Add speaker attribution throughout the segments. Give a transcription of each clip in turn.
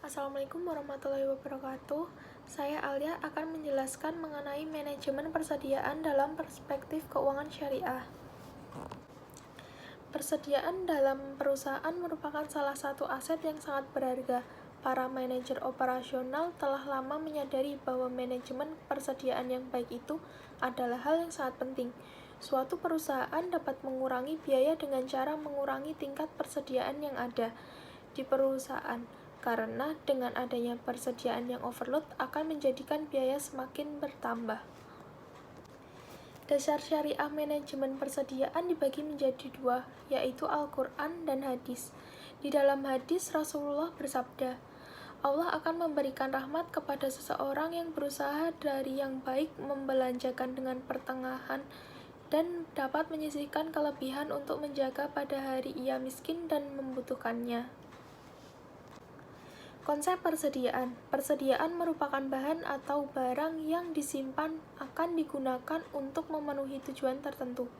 Speaker 1: Assalamualaikum warahmatullahi wabarakatuh. Saya Alia akan menjelaskan mengenai manajemen persediaan dalam perspektif keuangan syariah. Persediaan dalam perusahaan merupakan salah satu aset yang sangat berharga. Para manajer operasional telah lama menyadari bahwa manajemen persediaan yang baik itu adalah hal yang sangat penting. Suatu perusahaan dapat mengurangi biaya dengan cara mengurangi tingkat persediaan yang ada di perusahaan, karena dengan adanya persediaan yang overload akan menjadikan biaya semakin bertambah. Dasar syariah manajemen persediaan dibagi menjadi dua, yaitu Al-Quran dan hadis. Di dalam hadis, Rasulullah bersabda, Allah akan memberikan rahmat kepada seseorang yang berusaha dari yang baik membelanjakan dengan pertengahan dan dapat menyisihkan kelebihan untuk menjaga pada hari ia miskin dan membutuhkannya. Konsep persediaan. Persediaan merupakan bahan atau barang yang disimpan akan digunakan untuk memenuhi tujuan tertentu,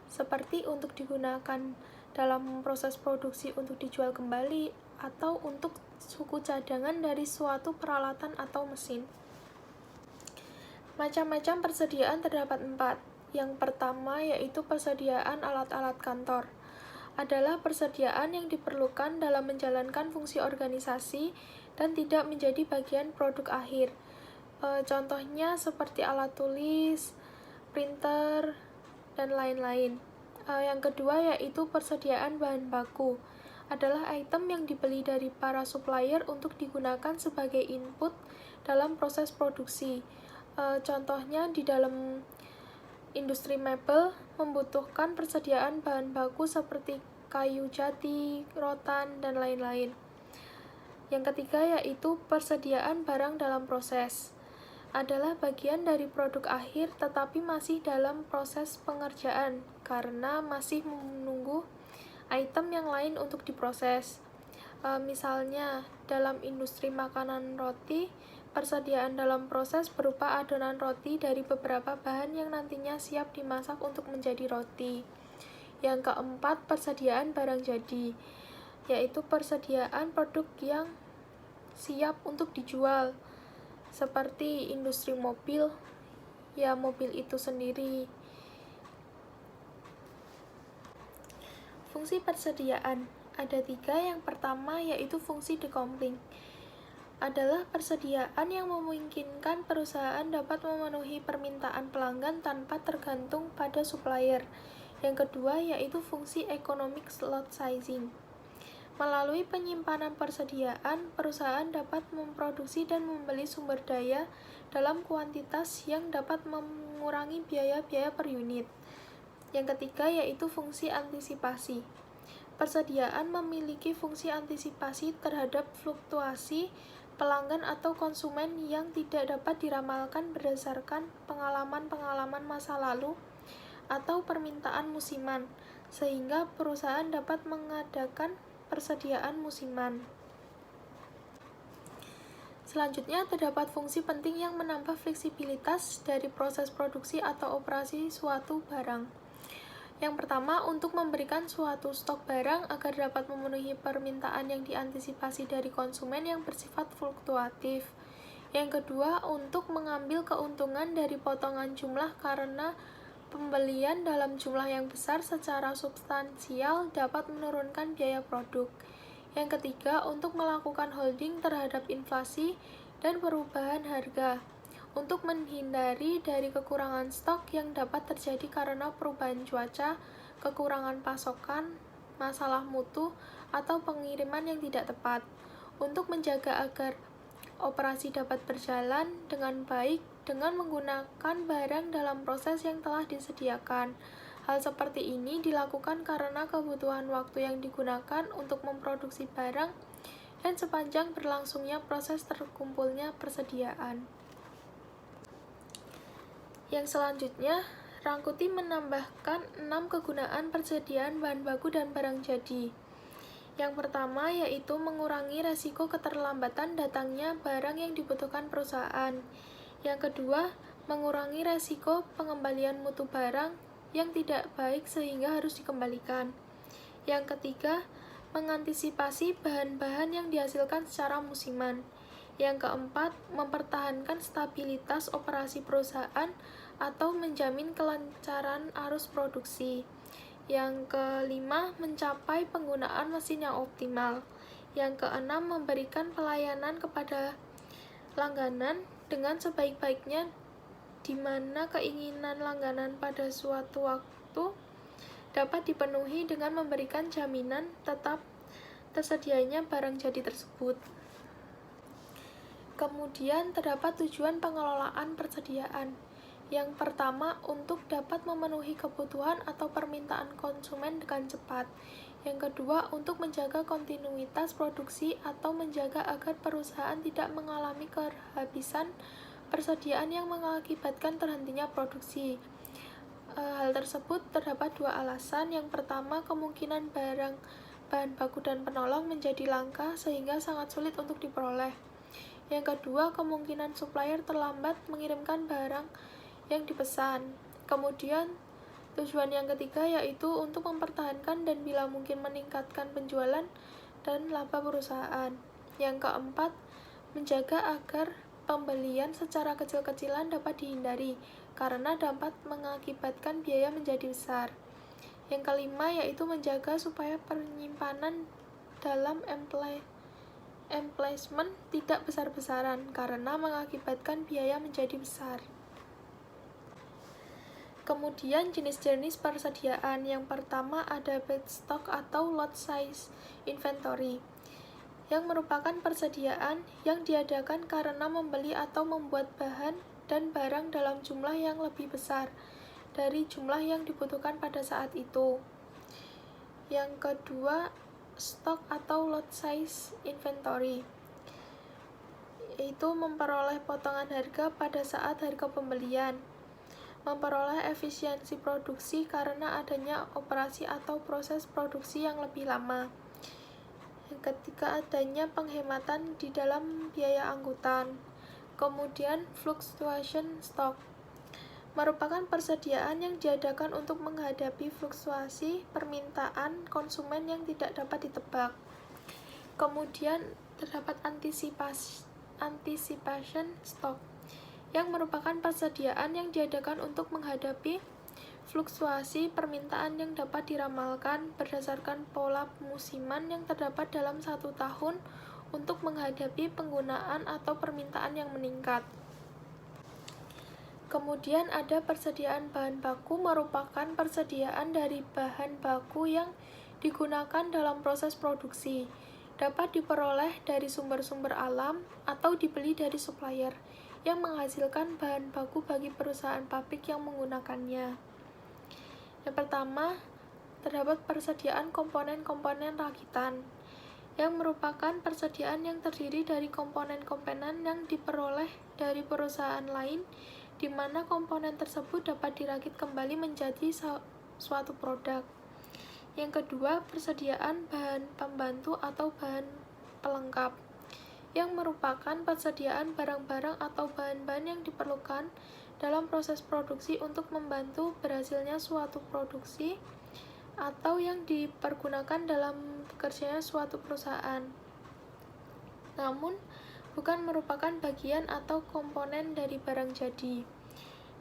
Speaker 1: seperti untuk digunakan dalam proses produksi untuk dijual kembali atau untuk suku cadangan dari suatu peralatan atau mesin. Macam-macam persediaan terdapat 4. Yang pertama yaitu persediaan alat-alat kantor. Adalah persediaan yang diperlukan dalam menjalankan fungsi organisasi dan tidak menjadi bagian produk akhir. Contohnya seperti alat tulis, printer, dan lain-lain. Yang kedua yaitu persediaan bahan baku. Adalah item yang dibeli dari para supplier untuk digunakan sebagai input dalam proses produksi. Contohnya di dalam industri mebel membutuhkan persediaan bahan baku seperti kayu jati, rotan, dan lain-lain. Yang ketiga yaitu persediaan barang dalam proses. Adalah bagian dari produk akhir tetapi masih dalam proses pengerjaan karena masih menunggu item yang lain untuk diproses. Misalnya dalam industri makanan roti, persediaan dalam proses berupa adonan roti dari beberapa bahan yang nantinya siap dimasak untuk menjadi roti. Yang keempat, persediaan barang jadi, yaitu persediaan produk yang siap untuk dijual, seperti industri mobil, ya mobil itu sendiri. Fungsi persediaan ada 3. Yang pertama yaitu fungsi decoupling. Adalah persediaan yang memungkinkan perusahaan dapat memenuhi permintaan pelanggan tanpa tergantung pada supplier. Yang kedua yaitu fungsi economic slot sizing. Melalui penyimpanan persediaan, perusahaan dapat memproduksi dan membeli sumber daya dalam kuantitas yang dapat mengurangi biaya-biaya per unit. Yang ketiga yaitu fungsi antisipasi. Persediaan memiliki fungsi antisipasi terhadap fluktuasi pelanggan atau konsumen yang tidak dapat diramalkan berdasarkan pengalaman-pengalaman masa lalu atau permintaan musiman, sehingga perusahaan dapat mengadakan persediaan musiman. Selanjutnya, terdapat fungsi penting yang menambah fleksibilitas dari proses produksi atau operasi suatu barang. Yang pertama, untuk memberikan suatu stok barang agar dapat memenuhi permintaan yang diantisipasi dari konsumen yang bersifat fluktuatif. Yang kedua, untuk mengambil keuntungan dari potongan jumlah karena pembelian dalam jumlah yang besar secara substansial dapat menurunkan biaya produk. Yang ketiga, untuk melakukan holding terhadap inflasi dan perubahan harga, untuk menghindari dari kekurangan stok yang dapat terjadi karena perubahan cuaca, kekurangan pasokan, masalah mutu, atau pengiriman yang tidak tepat, untuk menjaga agar operasi dapat berjalan dengan baik dengan menggunakan barang dalam proses yang telah disediakan. Hal seperti ini dilakukan karena kebutuhan waktu yang digunakan untuk memproduksi barang dan sepanjang berlangsungnya proses terkumpulnya persediaan. Yang selanjutnya, Rangkuti menambahkan 6 kegunaan persediaan bahan baku dan barang jadi. Yang pertama yaitu mengurangi resiko keterlambatan datangnya barang yang dibutuhkan perusahaan. Yang kedua, mengurangi resiko pengembalian mutu barang yang tidak baik sehingga harus dikembalikan. Yang ketiga, mengantisipasi bahan-bahan yang dihasilkan secara musiman. Yang keempat, mempertahankan stabilitas operasi perusahaan atau menjamin kelancaran arus produksi. Yang kelima, mencapai penggunaan mesin yang optimal. Yang keenam, memberikan pelayanan kepada langganan dengan sebaik-baiknya, di mana keinginan langganan pada suatu waktu dapat dipenuhi dengan memberikan jaminan tetap tersedianya barang jadi tersebut. Kemudian terdapat tujuan pengelolaan persediaan. Yang pertama, untuk dapat memenuhi kebutuhan atau permintaan konsumen dengan cepat. Yang kedua, untuk menjaga kontinuitas produksi atau menjaga agar perusahaan tidak mengalami kehabisan persediaan yang mengakibatkan terhentinya produksi. Hal tersebut terdapat dua alasan. Yang pertama, kemungkinan bahan baku dan penolong menjadi langka sehingga sangat sulit untuk diperoleh. Yang kedua, kemungkinan supplier terlambat mengirimkan barang yang dipesan. Kemudian, tujuan yang ketiga yaitu untuk mempertahankan dan bila mungkin meningkatkan penjualan dan laba perusahaan. Yang keempat, menjaga agar pembelian secara kecil-kecilan dapat dihindari karena dapat mengakibatkan biaya menjadi besar. Yang kelima yaitu menjaga supaya penyimpanan dalam emplacement tidak besar-besaran karena mengakibatkan biaya menjadi besar. Kemudian jenis-jenis persediaan. Yang pertama ada batch stock atau lot size inventory, yang merupakan persediaan yang diadakan karena membeli atau membuat bahan dan barang dalam jumlah yang lebih besar dari jumlah yang dibutuhkan pada saat itu. Yang kedua, stok atau lot size inventory, yaitu memperoleh potongan harga pada saat harga pembelian, memperoleh efisiensi produksi karena adanya operasi atau proses produksi yang lebih lama. Yang ketiga, adanya penghematan di dalam biaya angkutan. Kemudian, fluctuation stock merupakan persediaan yang diadakan untuk menghadapi fluktuasi permintaan konsumen yang tidak dapat ditebak. Kemudian, terdapat anticipation stock, yang merupakan persediaan yang diadakan untuk menghadapi fluktuasi permintaan yang dapat diramalkan berdasarkan pola musiman yang terdapat dalam satu tahun untuk menghadapi penggunaan atau permintaan yang meningkat. Kemudian ada persediaan bahan baku, merupakan persediaan dari bahan baku yang digunakan dalam proses produksi. Dapat diperoleh dari sumber-sumber alam atau dibeli dari supplier yang menghasilkan bahan baku bagi perusahaan pabrik yang menggunakannya. Yang pertama, terdapat persediaan komponen-komponen rakitan, yang merupakan persediaan yang terdiri dari komponen-komponen yang diperoleh dari perusahaan lain, di mana komponen tersebut dapat dirakit kembali menjadi suatu produk. Yang kedua, persediaan bahan pembantu atau bahan pelengkap, yang merupakan persediaan barang-barang atau bahan-bahan yang diperlukan dalam proses produksi untuk membantu berhasilnya suatu produksi atau yang dipergunakan dalam bekerjanya suatu perusahaan, namun bukan merupakan bagian atau komponen dari barang jadi.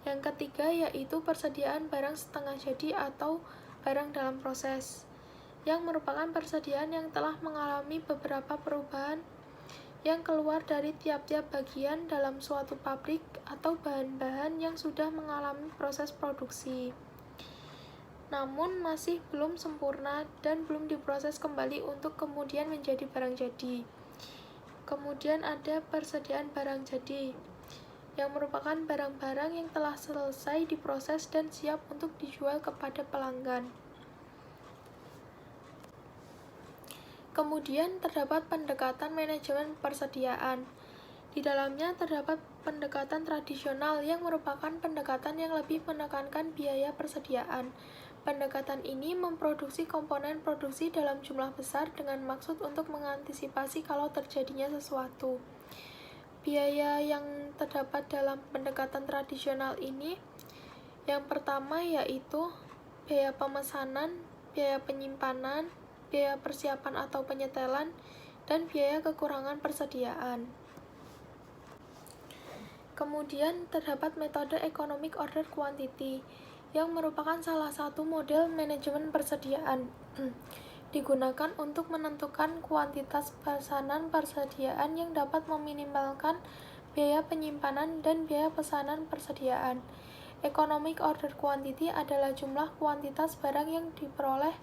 Speaker 1: Yang ketiga yaitu persediaan barang setengah jadi atau barang dalam proses, yang merupakan persediaan yang telah mengalami beberapa perubahan yang keluar dari tiap-tiap bagian dalam suatu pabrik atau bahan-bahan yang sudah mengalami proses produksi, namun masih belum sempurna dan belum diproses kembali untuk kemudian menjadi barang jadi. Kemudian ada persediaan barang jadi, yang merupakan barang-barang yang telah selesai diproses dan siap untuk dijual kepada pelanggan. Kemudian terdapat pendekatan manajemen persediaan. Di dalamnya terdapat pendekatan tradisional yang merupakan pendekatan yang lebih menekankan biaya persediaan. Pendekatan ini memproduksi komponen produksi dalam jumlah besar dengan maksud untuk mengantisipasi kalau terjadinya sesuatu. Biaya yang terdapat dalam pendekatan tradisional ini, yang pertama yaitu biaya pemesanan, biaya penyimpanan, biaya persiapan atau penyetelan, dan biaya kekurangan persediaan. Kemudian terdapat metode economic order quantity, yang merupakan salah satu model manajemen persediaan. Digunakan untuk menentukan kuantitas pesanan persediaan yang dapat meminimalkan biaya penyimpanan dan biaya pesanan persediaan. Economic order quantity adalah jumlah kuantitas barang yang diperoleh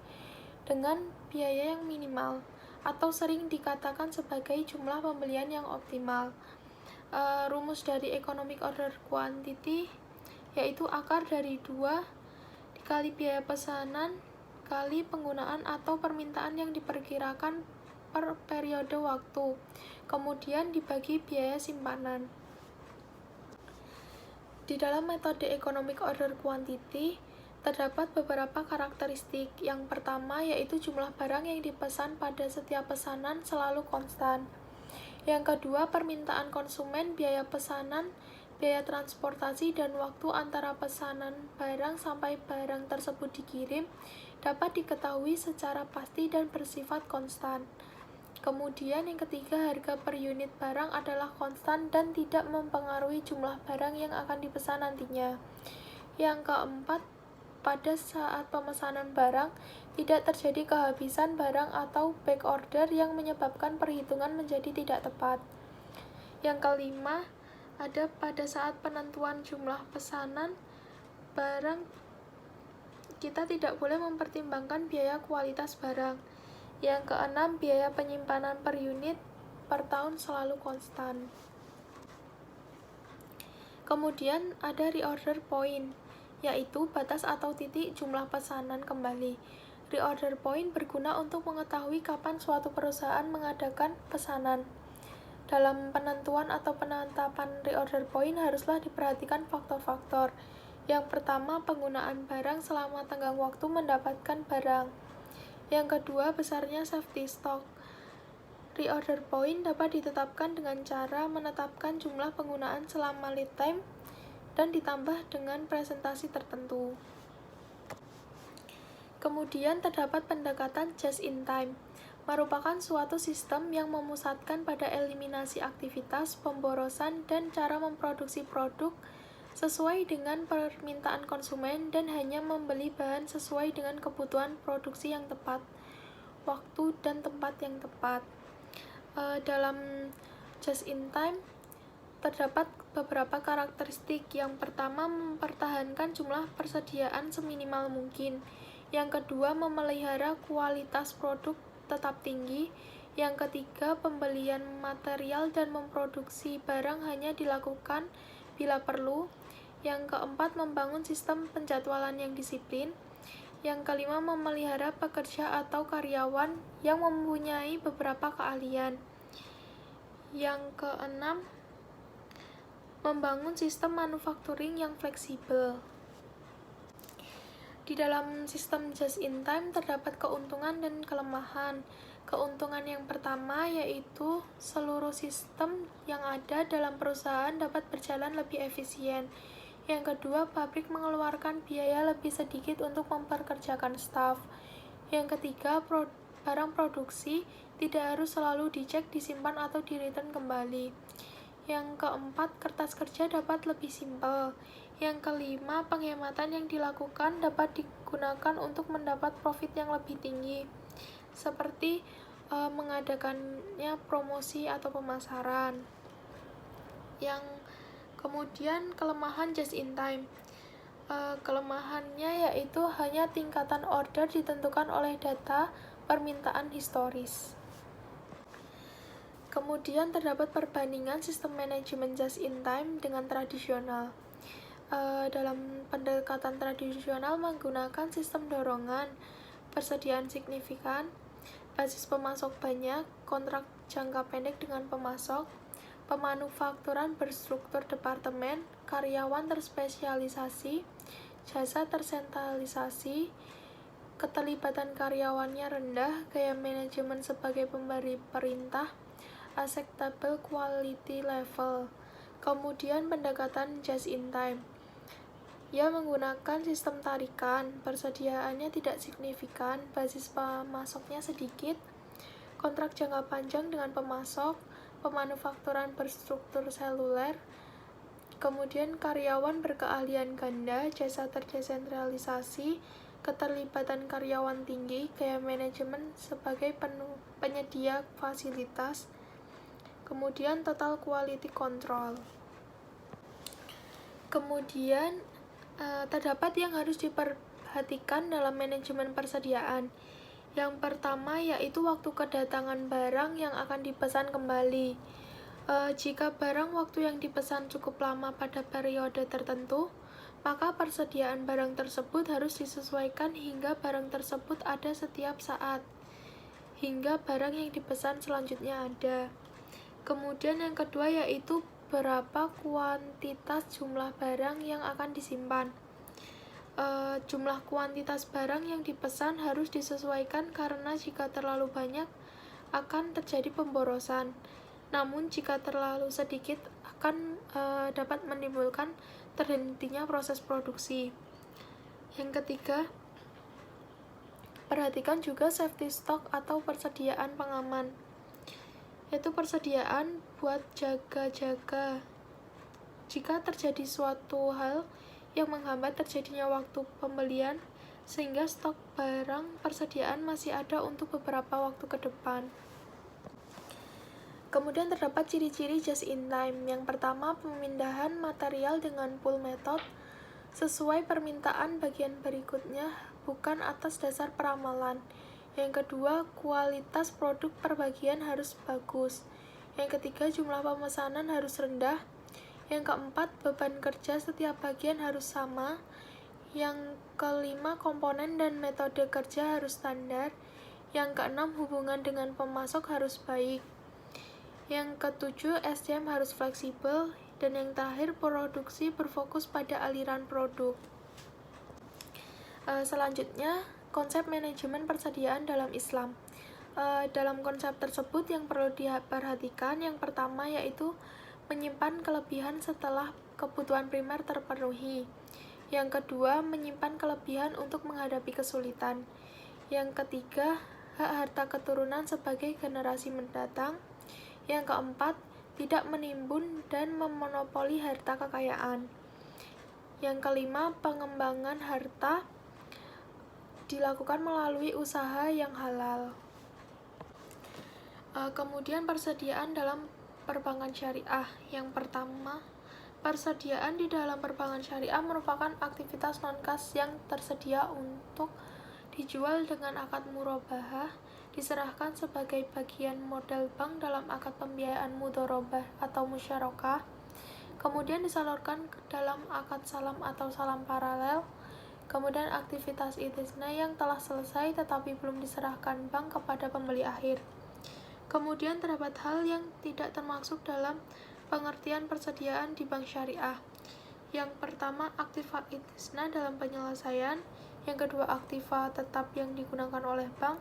Speaker 1: dengan biaya yang minimal, atau sering dikatakan sebagai jumlah pembelian yang optimal. Rumus dari economic order quantity yaitu akar dari 2 dikali biaya pesanan kali penggunaan atau permintaan yang diperkirakan per periode waktu, kemudian dibagi biaya simpanan. Di dalam metode economic order quantity, terdapat beberapa karakteristik. Yang pertama yaitu jumlah barang yang dipesan pada setiap pesanan selalu konstan. Yang kedua, permintaan konsumen, biaya pesanan, biaya transportasi, dan waktu antara pesanan barang sampai barang tersebut dikirim dapat diketahui secara pasti dan bersifat konstan. Kemudian yang ketiga, harga per unit barang adalah konstan dan tidak mempengaruhi jumlah barang yang akan dipesan nantinya. Yang keempat, pada saat pemesanan barang, tidak terjadi kehabisan barang atau back order yang menyebabkan perhitungan menjadi tidak tepat. Yang kelima, ada pada saat penentuan jumlah pesanan barang, kita tidak boleh mempertimbangkan biaya kualitas barang. Yang keenam, biaya penyimpanan per unit per tahun selalu konstan. Kemudian ada reorder point, yaitu batas atau titik jumlah pesanan kembali. Reorder point berguna untuk mengetahui kapan suatu perusahaan mengadakan pesanan. Dalam penentuan atau penetapan reorder point haruslah diperhatikan faktor-faktor. Yang pertama, penggunaan barang selama tenggang waktu mendapatkan barang. Yang kedua, besarnya safety stock. Reorder point dapat ditetapkan dengan cara menetapkan jumlah penggunaan selama lead time dan ditambah dengan presentasi tertentu. Kemudian terdapat pendekatan just in time, merupakan suatu sistem yang memusatkan pada eliminasi aktivitas, pemborosan, dan cara memproduksi produk sesuai dengan permintaan konsumen dan hanya membeli bahan sesuai dengan kebutuhan produksi yang tepat, waktu dan tempat yang tepat. Dalam just in time terdapat beberapa karakteristik. Yang pertama, mempertahankan jumlah persediaan seminimal mungkin. Yang kedua, memelihara kualitas produk tetap tinggi. Yang ketiga, pembelian material dan memproduksi barang hanya dilakukan bila perlu. Yang keempat, membangun sistem penjadwalan yang disiplin. Yang kelima, memelihara pekerja atau karyawan yang mempunyai beberapa keahlian. Yang keenam, membangun sistem manufacturing yang fleksibel. Di dalam sistem just in time terdapat keuntungan dan kelemahan. Keuntungan yang pertama yaitu seluruh sistem yang ada dalam perusahaan dapat berjalan lebih efisien. Yang kedua, pabrik mengeluarkan biaya lebih sedikit untuk memperkerjakan staf. Yang ketiga, barang produksi tidak harus selalu dicek, disimpan, atau di-return kembali. Yang keempat, kertas kerja dapat lebih simpel. Yang kelima, penghematan yang dilakukan dapat digunakan untuk mendapat profit yang lebih tinggi, seperti mengadakannya promosi atau pemasaran. Yang kemudian kelemahan just in time. Kelemahannya yaitu hanya tingkatan order ditentukan oleh data permintaan historis. Kemudian terdapat perbandingan sistem manajemen just in time dengan tradisional. Dalam pendekatan tradisional menggunakan sistem dorongan, persediaan signifikan, basis pemasok banyak, kontrak jangka pendek dengan pemasok, pemanufakturan berstruktur departemen, karyawan terspesialisasi, jasa tersentralisasi, keterlibatan karyawannya rendah, gaya manajemen sebagai pemberi perintah, acceptable quality level. Kemudian pendekatan just in time. Ia menggunakan sistem tarikan, persediaannya tidak signifikan, basis pemasoknya sedikit, kontrak jangka panjang dengan pemasok, pemanufakturan berstruktur seluler, kemudian karyawan berkeahlian ganda, jasa terdesentralisasi, keterlibatan karyawan tinggi, gaya manajemen sebagai penyedia fasilitas, kemudian total quality control. Kemudian terdapat yang harus diperhatikan dalam manajemen persediaan. Yang pertama yaitu waktu kedatangan barang yang akan dipesan kembali. Jika barang waktu yang dipesan cukup lama pada periode tertentu, maka persediaan barang tersebut harus disesuaikan hingga barang tersebut ada setiap saat, hingga barang yang dipesan selanjutnya ada. Kemudian yang kedua yaitu berapa kuantitas jumlah barang yang akan disimpan. Jumlah kuantitas barang yang dipesan harus disesuaikan karena jika terlalu banyak akan terjadi pemborosan. Namun jika terlalu sedikit akan dapat menimbulkan terhentinya proses produksi. Yang ketiga, perhatikan juga safety stock atau persediaan pengaman, yaitu persediaan buat jaga-jaga jika terjadi suatu hal yang menghambat terjadinya waktu pembelian, sehingga stok barang persediaan masih ada untuk beberapa waktu ke depan. Kemudian terdapat ciri-ciri just in time. Yang pertama, pemindahan material dengan pull method sesuai permintaan bagian berikutnya, bukan atas dasar peramalan. Yang kedua, kualitas produk per bagian harus bagus. Yang ketiga, jumlah pemesanan harus rendah. Yang keempat, beban kerja setiap bagian harus sama. Yang kelima, komponen dan metode kerja harus standar. Yang keenam, hubungan dengan pemasok harus baik. Yang ketujuh, SDM harus fleksibel. Dan yang terakhir, produksi berfokus pada aliran produk. Selanjutnya, konsep manajemen persediaan dalam Islam. Dalam konsep tersebut yang perlu diperhatikan yang pertama yaitu menyimpan kelebihan setelah kebutuhan primer terpenuhi. Yang kedua, menyimpan kelebihan untuk menghadapi kesulitan. Yang ketiga, hak harta keturunan sebagai generasi mendatang. Yang keempat, tidak menimbun dan memonopoli harta kekayaan. Yang kelima, pengembangan harta dilakukan melalui usaha yang halal. Kemudian persediaan dalam perbankan syariah. Yang pertama, persediaan di dalam perbankan syariah merupakan aktivitas non-kas yang tersedia untuk dijual dengan akad murabahah, diserahkan sebagai bagian modal bank dalam akad pembiayaan mudharabah atau musyarakah, kemudian disalurkan dalam akad salam atau salam paralel. Kemudian aktivitas istisna yang telah selesai tetapi belum diserahkan bank kepada pembeli akhir. Kemudian terdapat hal yang tidak termasuk dalam pengertian persediaan di bank syariah. Yang pertama, aktiva istisna dalam penyelesaian. Yang kedua, aktiva tetap yang digunakan oleh bank.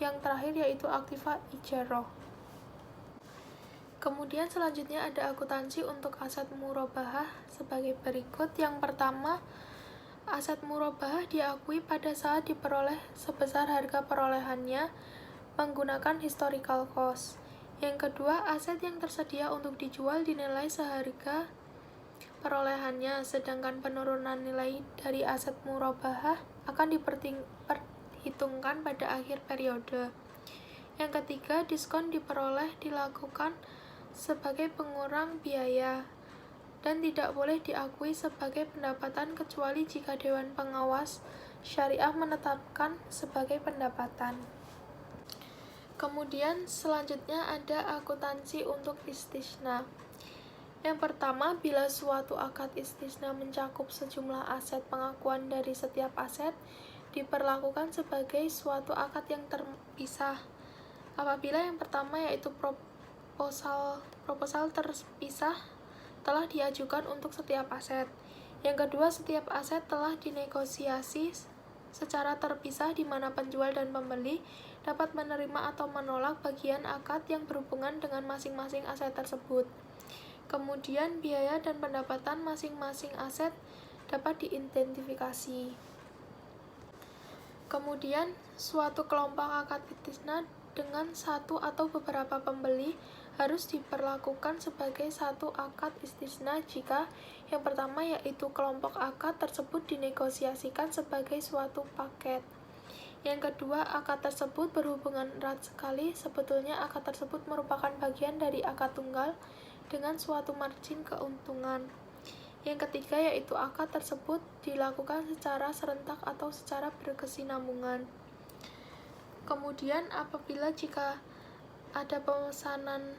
Speaker 1: Yang terakhir yaitu aktiva ijarah. Kemudian selanjutnya ada akuntansi untuk aset murabahah sebagai berikut. Yang pertama, aset murabahah diakui pada saat diperoleh sebesar harga perolehannya menggunakan historical cost. Yang kedua, aset yang tersedia untuk dijual dinilai seharga perolehannya, sedangkan penurunan nilai dari aset murabahah akan diperhitungkan pada akhir periode. Yang ketiga, diskon diperoleh dilakukan sebagai pengurang biaya dan tidak boleh diakui sebagai pendapatan kecuali jika Dewan Pengawas Syariah menetapkan sebagai pendapatan. Kemudian selanjutnya ada akuntansi untuk istisna. Yang pertama, bila suatu akad istisna mencakup sejumlah aset, pengakuan dari setiap aset diperlakukan sebagai suatu akad yang terpisah. Apabila yang pertama yaitu proposal terpisah telah diajukan untuk setiap aset. Yang kedua, setiap aset telah dinegosiasi secara terpisah di mana penjual dan pembeli dapat menerima atau menolak bagian akad yang berhubungan dengan masing-masing aset tersebut. Kemudian, biaya dan pendapatan masing-masing aset dapat diidentifikasi. Kemudian, suatu kelompok akad istisna dengan satu atau beberapa pembeli harus diperlakukan sebagai satu akad istisna jika yang pertama yaitu kelompok akad tersebut dinegosiasikan sebagai suatu paket. Yang kedua, akad tersebut berhubungan erat sekali, sebetulnya akad tersebut merupakan bagian dari akad tunggal dengan suatu margin keuntungan. Yang ketiga yaitu akad tersebut dilakukan secara serentak atau secara berkesinambungan. Kemudian apabila jika ada pemesanan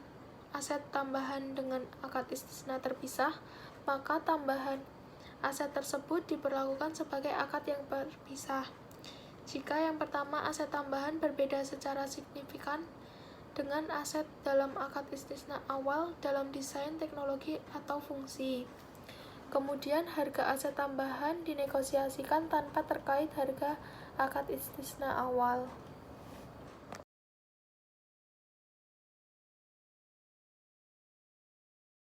Speaker 1: aset tambahan dengan akad istisna terpisah, maka tambahan aset tersebut diperlakukan sebagai akad yang berpisah. Jika yang pertama aset tambahan berbeda secara signifikan dengan aset dalam akad istisna awal dalam desain teknologi atau fungsi. Kemudian harga aset tambahan dinegosiasikan tanpa terkait harga akad istisna awal.